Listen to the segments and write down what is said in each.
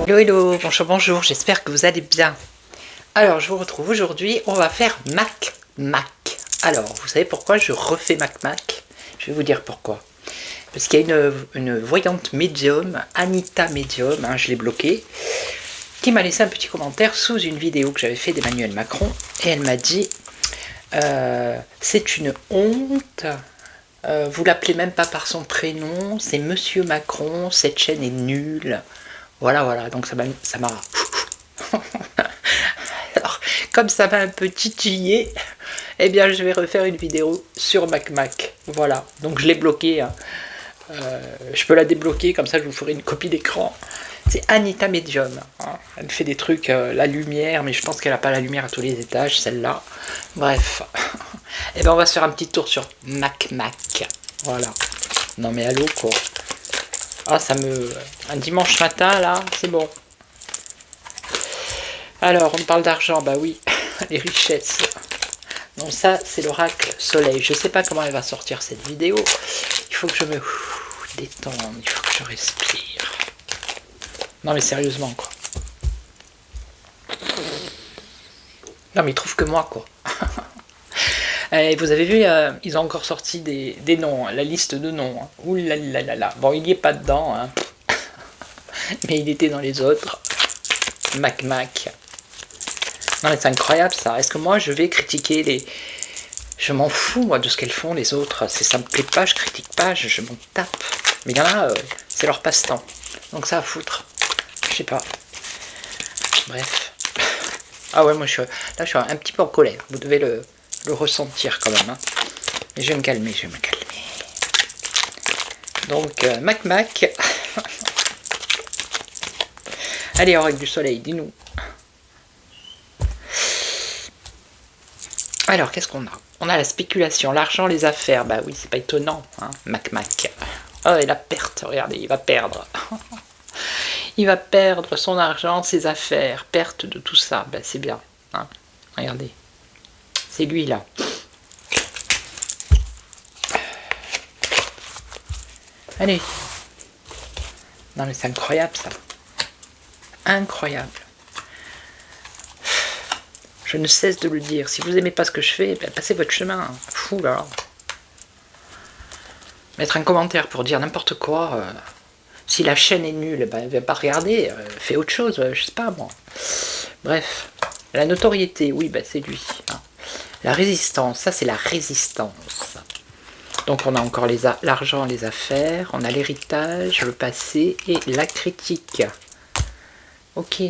Hello hello, bonjour bonjour, j'espère que vous allez bien. Alors je vous retrouve aujourd'hui, on va faire Mac. Alors vous savez pourquoi je refais Mac? Je vais vous dire pourquoi. Parce qu'il y a une voyante médium, Anita Médium, hein, je l'ai bloquée, qui m'a laissé un petit commentaire sous une vidéo que j'avais fait d'Emmanuel Macron. Et elle m'a dit, c'est une honte, vous l'appelez même pas par son prénom, c'est Monsieur Macron, cette chaîne est nulle. Voilà, donc ça m'a... Alors, comme ça m'a un peu titillé, eh bien je vais refaire une vidéo sur Mac. Voilà, donc je l'ai bloqué. Hein. Je peux la débloquer, comme ça je vous ferai une copie d'écran. C'est Anita Medium. Hein. Elle fait des trucs, la lumière, mais je pense qu'elle n'a pas la lumière à tous les étages, celle-là. Bref. Et bien on va se faire un petit tour sur Mac. Voilà. Non mais allô quoi. Ah, un dimanche matin, là, c'est bon. Alors, on parle d'argent, bah oui, les richesses. Donc ça, c'est l'oracle soleil. Je sais pas comment elle va sortir cette vidéo. Il faut que je me détende, il faut que je respire. Non mais sérieusement, quoi. Non mais ils trouvent que moi, quoi. Et vous avez vu, ils ont encore sorti des noms, la liste de noms. Hein. Ouh là là là là. Bon, il n'y est pas dedans, hein. Mais il était dans les autres. Mac. Non mais c'est incroyable ça. Est-ce que moi je vais critiquer les... Je m'en fous moi de ce qu'elles font les autres. Ça me plaît pas, je critique pas, je m'en tape. Mais il y en a, c'est leur passe-temps. Donc ça à foutre. Je sais pas. Bref. Ah ouais, moi là je suis un petit peu en colère. Vous devez le ressentir quand même. Hein. Mais je vais me calmer. Donc, Mac. Allez, oracle du soleil, dis-nous. Alors, qu'est-ce qu'on a? On a la spéculation, l'argent, les affaires. Bah oui, c'est pas étonnant, hein, Mac. Oh, et la perte, regardez, il va perdre. Il va perdre son argent, ses affaires, perte de tout ça. Bah c'est bien, hein. Regardez. C'est lui, là. Allez. Non, mais c'est incroyable, ça. Incroyable. Je ne cesse de le dire. Si vous n'aimez pas ce que je fais, ben, passez votre chemin. Fou, là. Mettre un commentaire pour dire n'importe quoi. Si la chaîne est nulle, ben, elle ne va pas regarder. Fais autre chose, je sais pas, moi. Bref. La notoriété, oui, ben, c'est lui. Hein. La résistance, ça c'est la résistance. Donc on a encore l'argent, les affaires, on a l'héritage, le passé et la critique. Ok.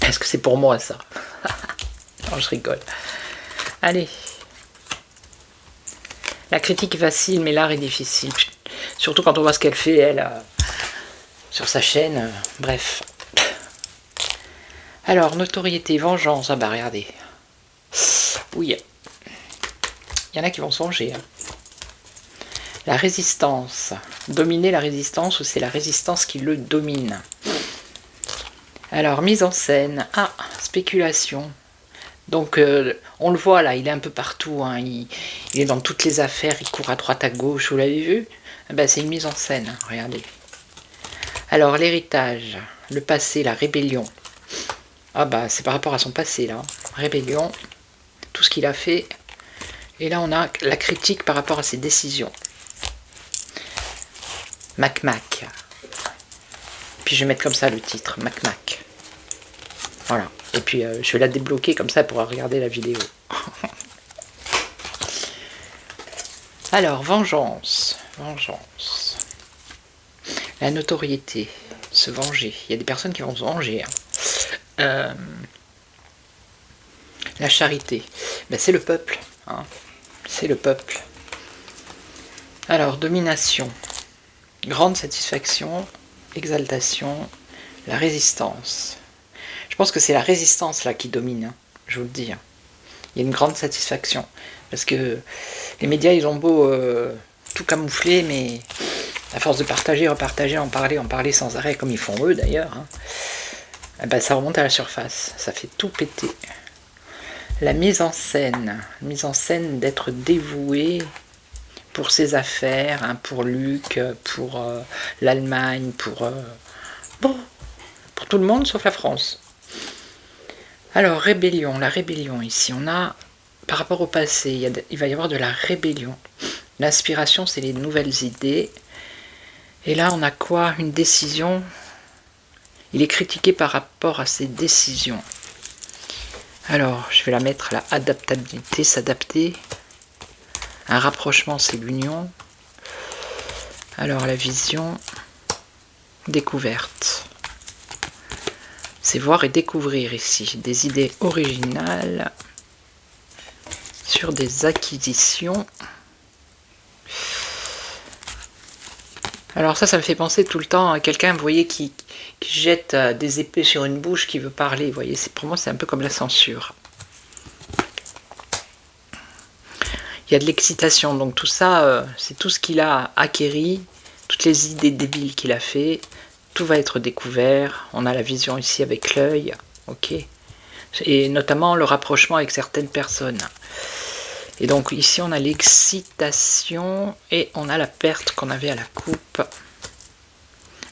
Est-ce que c'est pour moi ça? Non, je rigole. Allez. La critique est facile, mais l'art est difficile. Surtout quand on voit ce qu'elle fait, elle, sur sa chaîne. Bref. Alors, notoriété, vengeance. Ah bah regardez. Oui. Il y en a qui vont se venger. Hein. La résistance. Dominer la résistance ou c'est la résistance qui le domine? Alors, mise en scène. Ah, spéculation. Donc, on le voit là, il est un peu partout. Hein. Il est dans toutes les affaires, il court à droite, à gauche. Vous l'avez vu? Ben, c'est une mise en scène. Hein. Regardez. Alors, l'héritage. Le passé, la rébellion. Ah bah, c'est par rapport à son passé là. Rébellion. Tout ce qu'il a fait. Et là, on a la critique par rapport à ses décisions. Mac. Puis je vais mettre comme ça le titre, Mac. Voilà. Et puis je vais la débloquer comme ça pour regarder la vidéo. Alors, vengeance. La notoriété. Se venger. Il y a des personnes qui vont se venger. Hein. La charité, ben, c'est le peuple. Hein. C'est le peuple. Alors, domination. Grande satisfaction, exaltation, la résistance. Je pense que c'est la résistance là qui domine, hein, je vous le dis. Hein. Il y a une grande satisfaction. Parce que les médias, ils ont beau tout camoufler, mais à force de partager, repartager, en parler sans arrêt, comme ils font eux d'ailleurs, hein, eh ben, ça remonte à la surface. Ça fait tout péter. La mise en scène d'être dévoué pour ses affaires, hein, pour Luc, pour l'Allemagne, pour tout le monde sauf la France. Alors, rébellion, la rébellion, ici, on a, par rapport au passé, il va y avoir de la rébellion. L'inspiration, c'est les nouvelles idées. Et là, on a quoi? Une décision. Il est critiqué par rapport à ses décisions. Alors, je vais la mettre là, adaptabilité, s'adapter. Un rapprochement, c'est l'union. Alors, la vision, découverte. C'est voir et découvrir ici des idées originales sur des acquisitions. Alors ça me fait penser tout le temps à quelqu'un, vous voyez, qui jette des épées sur une bouche, qui veut parler, vous voyez, pour moi c'est un peu comme la censure. Il y a de l'excitation, donc tout ça, c'est tout ce qu'il a acquéri, toutes les idées débiles qu'il a fait, tout va être découvert, on a la vision ici avec l'œil, ok, et notamment le rapprochement avec certaines personnes. Et donc ici on a l'excitation et on a la perte qu'on avait à la coupe.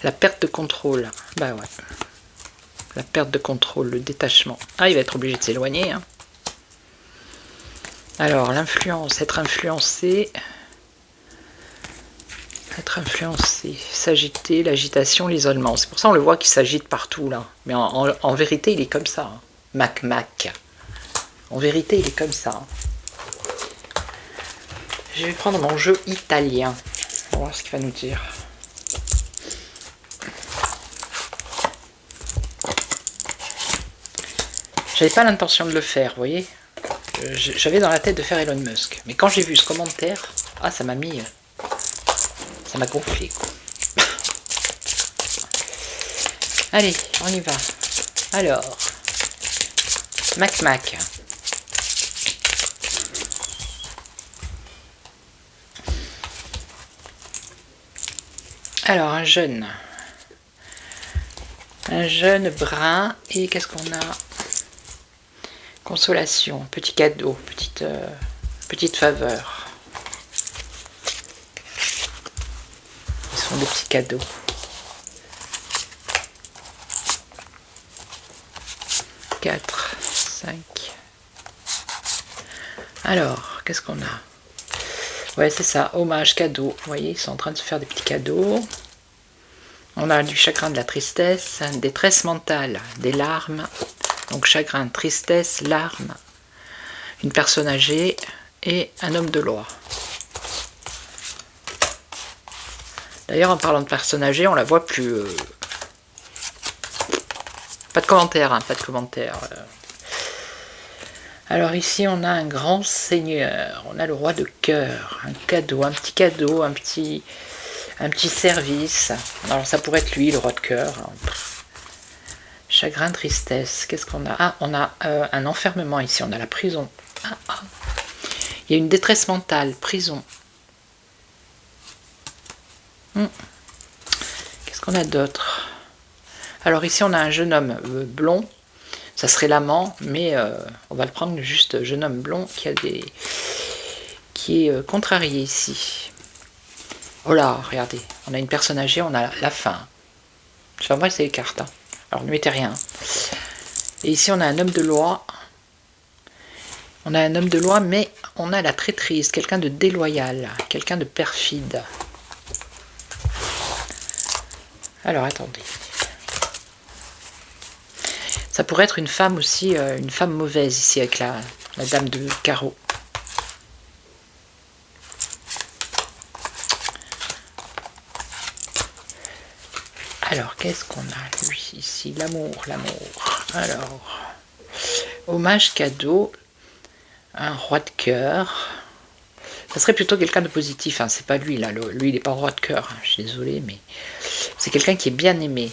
La perte de contrôle. Bah ouais. La perte de contrôle, le détachement. Ah, il va être obligé de s'éloigner. Hein. Alors, l'influence, être influencé. Être influencé, s'agiter, l'agitation, l'isolement. C'est pour ça qu'on le voit qu'il s'agite partout là. Mais en vérité, il est comme ça. Hein. Mac. En vérité, il est comme ça. Hein. Je vais prendre mon jeu italien. On va voir ce qu'il va nous dire. J'avais pas l'intention de le faire, vous voyez. J'avais dans la tête de faire Elon Musk. Mais quand j'ai vu ce commentaire, ah, ça m'a mis... Ça m'a gonflé, quoi. Allez, on y va. Alors, Mac. Alors, un jeune brun, et qu'est-ce qu'on a? Consolation, petit cadeau, petite faveur. Ce sont des petits cadeaux. Quatre, 5. Alors, qu'est-ce qu'on a? Ouais, c'est ça, hommage, cadeau. Vous voyez, ils sont en train de se faire des petits cadeaux. On a du chagrin, de la tristesse, détresse mentale, des larmes. Donc chagrin, tristesse, larmes, une personne âgée et un homme de loi. D'ailleurs, en parlant de personne âgée, on la voit plus. Pas de commentaire, hein, pas de commentaire. Alors ici, on a un grand seigneur, on a le roi de cœur, un cadeau, un petit cadeau, un petit service. Alors ça pourrait être lui, le roi de cœur. Chagrin, tristesse, qu'est-ce qu'on a? Ah, on a un enfermement ici, on a la prison. Il y a une détresse mentale, prison. Qu'est-ce qu'on a d'autre? Alors ici, on a un jeune homme blond. Ça serait l'amant, mais on va le prendre juste jeune homme blond qui est contrarié ici. Oh là, regardez, on a une personne âgée, on a la faim. Je sais pas moi, c'est les cartes. Hein. Alors ne mettez rien. Et ici, on a un homme de loi. On a un homme de loi, mais on a la traîtrise, quelqu'un de déloyal, quelqu'un de perfide. Alors, attendez. Ça pourrait être une femme aussi, une femme mauvaise ici avec la dame de carreau. Alors, qu'est-ce qu'on a, lui, ici? L'amour. Alors, Hommage cadeau, un roi de cœur. Ça serait plutôt quelqu'un de positif, hein. C'est pas lui là, lui il n'est pas roi de cœur, hein. Je suis désolée, mais c'est quelqu'un qui est bien aimé.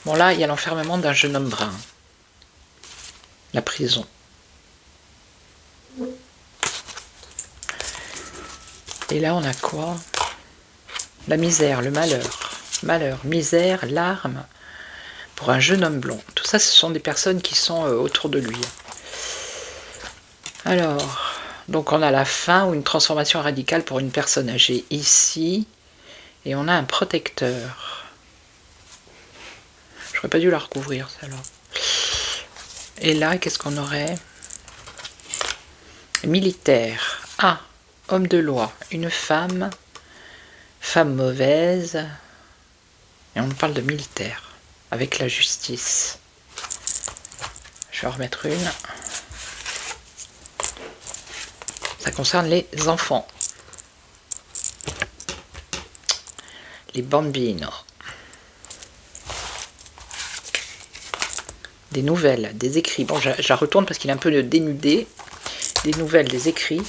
Bon là, il y a l'enfermement d'un jeune homme brun. La prison. Et là, on a quoi? La misère, le malheur. Malheur, misère, larmes pour un jeune homme blond. Tout ça, ce sont des personnes qui sont autour de lui. Alors, donc on a la fin ou une transformation radicale pour une personne âgée ici. Et on a un protecteur. J'aurais pas dû la recouvrir, celle-là. Et là, qu'est-ce qu'on aurait? Militaire. Ah, homme de loi. Une femme. Femme mauvaise. Et on parle de militaire. Avec la justice. Je vais en remettre une. Ça concerne les enfants. Les bambinos. Des nouvelles, des écrits. Bon, je la retourne parce qu'il est un peu dénudé. Des nouvelles, des écrits.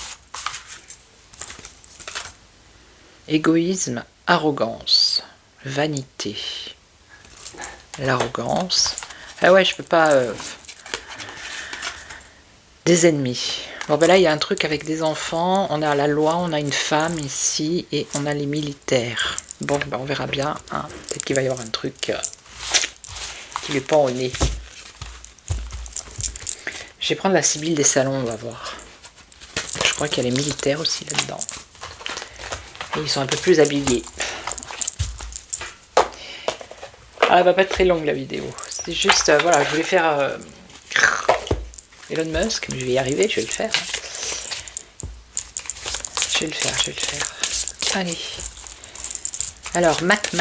Égoïsme, arrogance, vanité. L'arrogance. Ah ouais, je peux pas... Des ennemis. Bon ben là, il y a un truc avec des enfants. On a la loi, on a une femme ici et on a les militaires. Bon, ben on verra bien. Hein. Peut-être qu'il va y avoir un truc qui lui pend au nez. Je vais prendre la Sibylle des salons, on va voir. Je crois qu'il y a les militaires aussi là-dedans. Et ils sont un peu plus habillés. Ah, elle va pas être très longue la vidéo. C'était juste, voilà, je voulais faire Elon Musk, mais je vais y arriver, je vais le faire. Je vais le faire. Allez. Alors, Mac.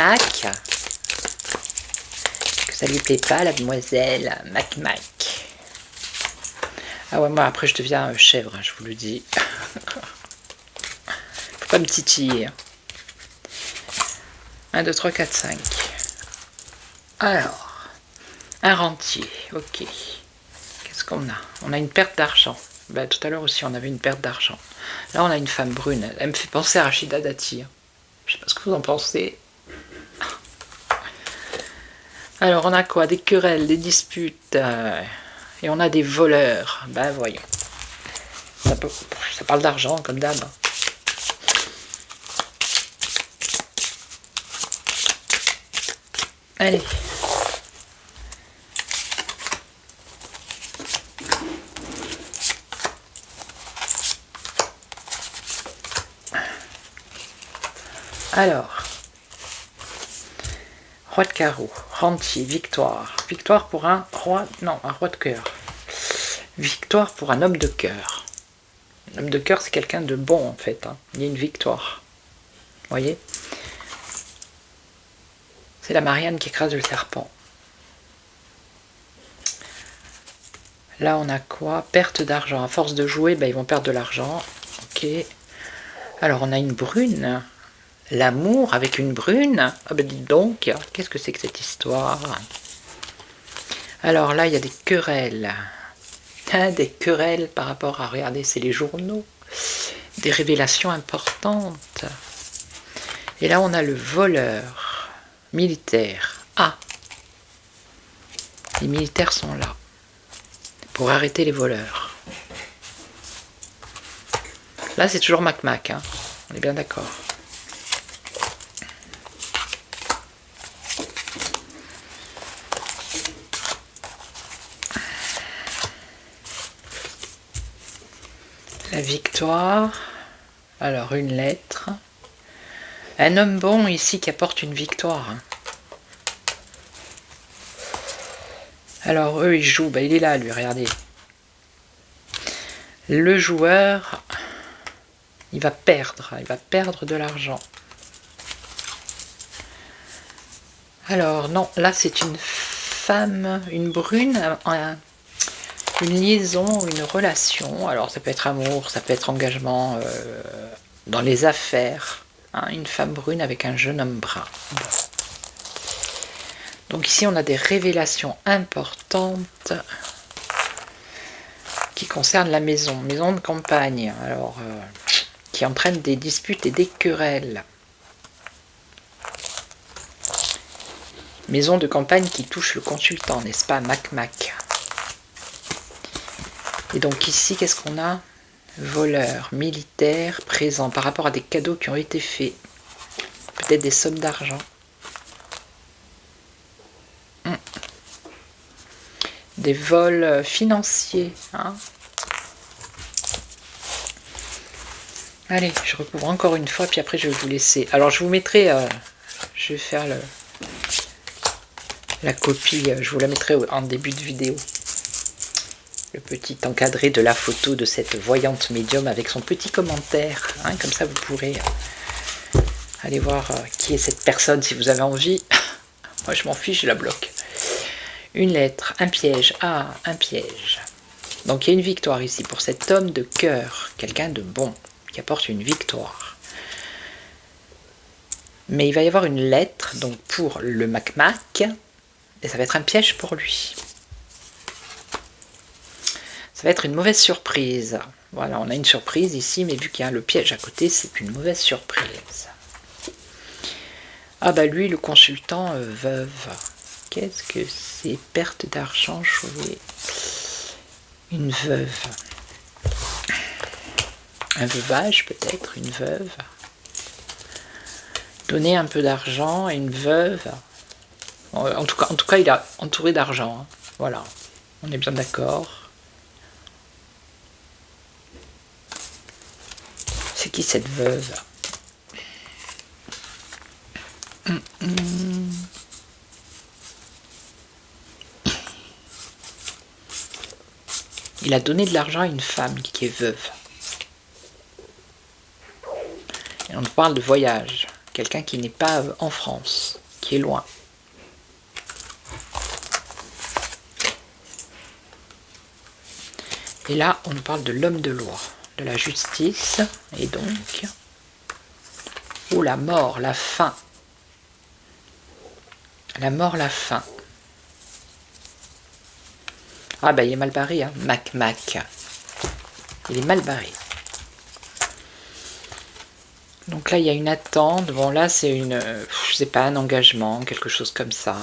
Que ça lui plaît pas, la demoiselle Mac. Ah ouais, moi après je deviens chèvre, hein, je vous le dis. Faut pas me titiller. 1, 2, 3, 4, 5. Alors, un rentier, ok. Qu'est-ce qu'on a? On a une perte d'argent. Ben, tout à l'heure aussi, on avait une perte d'argent. Là, on a une femme brune. Elle me fait penser à Rachida Dati. Je sais pas ce que vous en pensez. Alors, on a quoi? Des querelles, des disputes. Et on a des voleurs. Ben, voyons. Ça parle d'argent, comme d'hab. Allez. Alors, roi de carreau, rentier, victoire. Victoire pour un roi, non, un roi de cœur. Victoire pour un homme de cœur. Un homme de cœur, c'est quelqu'un de bon en fait. Hein. Il y a une victoire. Vous voyez? C'est la Marianne qui écrase le serpent. Là, on a quoi? Perte d'argent. À force de jouer, ben, ils vont perdre de l'argent. Ok. Alors, on a une brune. L'amour avec une brune. Ah ben dites donc, qu'est-ce que c'est que cette histoire? Alors là, il y a des querelles. Ah, des querelles par rapport à, regardez, c'est les journaux. Des révélations importantes. Et là, on a le voleur. Militaire. Ah, les militaires sont là. Pour arrêter les voleurs. Là, c'est toujours Mac, hein. On est bien d'accord. La victoire. Alors, une lettre. Un homme bon ici qui apporte une victoire. Alors, eux, ils jouent. Ben, il est là, lui, regardez. Le joueur, il va perdre de l'argent. Alors, non, là, c'est une femme, une brune, une liaison, une relation. Alors, ça peut être amour, ça peut être engagement dans les affaires. Hein, une femme brune avec un jeune homme brun. Bon. Donc ici, on a des révélations importantes qui concernent la maison de campagne, alors qui entraînent des disputes et des querelles. Maison de campagne qui touche le consultant, n'est-ce pas, Mac. Et donc ici, qu'est-ce qu'on a? Voleur, militaire, présent par rapport à des cadeaux qui ont été faits. Peut-être des sommes d'argent. Des vols financiers. Hein. Allez, je recouvre encore une fois, puis après je vais vous laisser. Alors je vous mettrai, je vais faire la copie, je vous la mettrai en début de vidéo. Le petit encadré de la photo de cette voyante médium avec son petit commentaire. Hein, comme ça vous pourrez aller voir qui est cette personne si vous avez envie. Moi je m'en fiche, je la bloque. Une lettre, un piège. Ah, un piège. Donc il y a une victoire ici pour cet homme de cœur, quelqu'un de bon, qui apporte une victoire. Mais il va y avoir une lettre, donc pour le Mac, et ça va être un piège pour lui. Ça va être une mauvaise surprise. Voilà, on a une surprise ici, mais vu qu'il y a le piège à côté, c'est une mauvaise surprise. Ah bah lui, le consultant veuve. Qu'est-ce que c'est? Perte d'argent, jouer. Une veuve. Un veuvage peut-être, une veuve. Donner un peu d'argent à une veuve. En tout cas, il a entouré d'argent. Hein. Voilà, on est bien d'accord. C'est qui cette veuve? Il a donné de l'argent à une femme qui est veuve. Et on parle de voyage. Quelqu'un qui n'est pas en France, qui est loin. Et là, on parle de l'homme de loi, de la justice, et donc... ou la mort, la fin. La mort, la fin. Ah ben il est mal barré, hein. Mac. Il est mal barré. Donc là il y a une attente. Bon là c'est une, je sais pas, un engagement, quelque chose comme ça.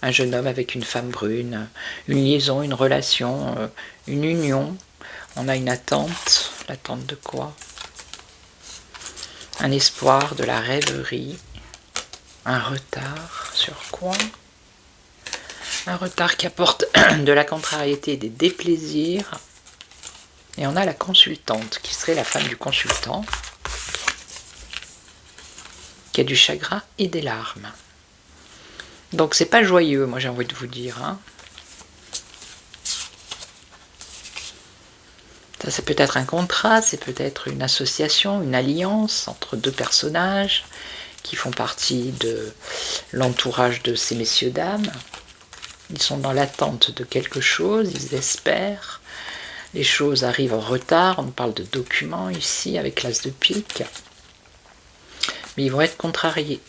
Un jeune homme avec une femme brune, une liaison, une relation, une union. On a une attente. L'attente de quoi? Un espoir, de la rêverie. Un retard sur quoi? Un retard qui apporte de la contrariété et des déplaisirs. Et on a la consultante, qui serait la femme du consultant, qui a du chagrin et des larmes. Donc c'est pas joyeux, moi j'ai envie de vous dire. Hein. Ça peut être un contrat, c'est peut-être une association, une alliance entre deux personnages qui font partie de l'entourage de ces messieurs-dames. Ils sont dans l'attente de quelque chose, ils espèrent. Les choses arrivent en retard, on parle de documents ici avec l'as de pique. Mais ils vont être contrariés.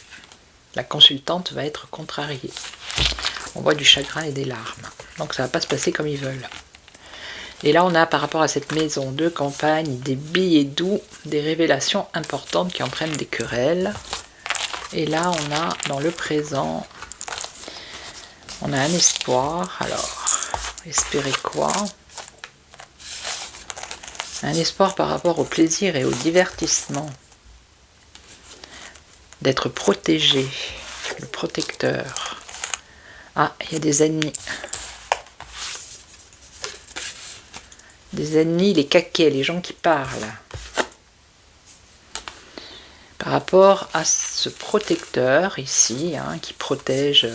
La consultante va être contrariée. On voit du chagrin et des larmes. Donc ça ne va pas se passer comme ils veulent. Et là on a par rapport à cette maison de campagne des billets doux, des révélations importantes qui entraînent des querelles. Et là on a dans le présent... on a un espoir, alors, espérer quoi? Un espoir par rapport au plaisir et au divertissement. D'être protégé, le protecteur. Ah, il y a des ennemis. Des ennemis, les caquets, les gens qui parlent. Par rapport à ce protecteur ici, hein, qui protège...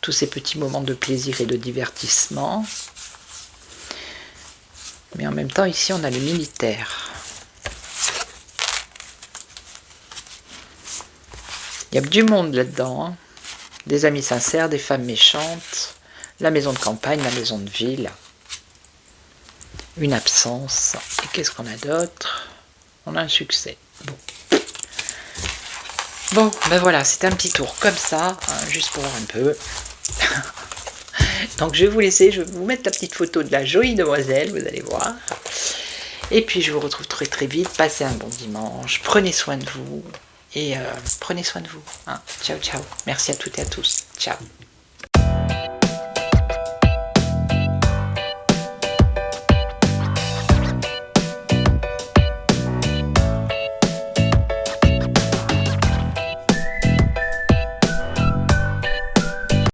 tous ces petits moments de plaisir et de divertissement. Mais en même temps, ici, on a le militaire. Il y a du monde là-dedans. Hein. Des amis sincères, des femmes méchantes, la maison de campagne, la maison de ville. Une absence. Et qu'est-ce qu'on a d'autre? On a un succès. Bon. Bon, ben voilà, c'était un petit tour comme ça, hein, juste pour voir un peu. Donc je vais vous laisser, je vais vous mettre la petite photo de la jolie demoiselle, vous allez voir. Et puis je vous retrouve très très vite, passez un bon dimanche, prenez soin de vous, et prenez soin de vous. Hein. Ciao ciao, merci à toutes et à tous, ciao.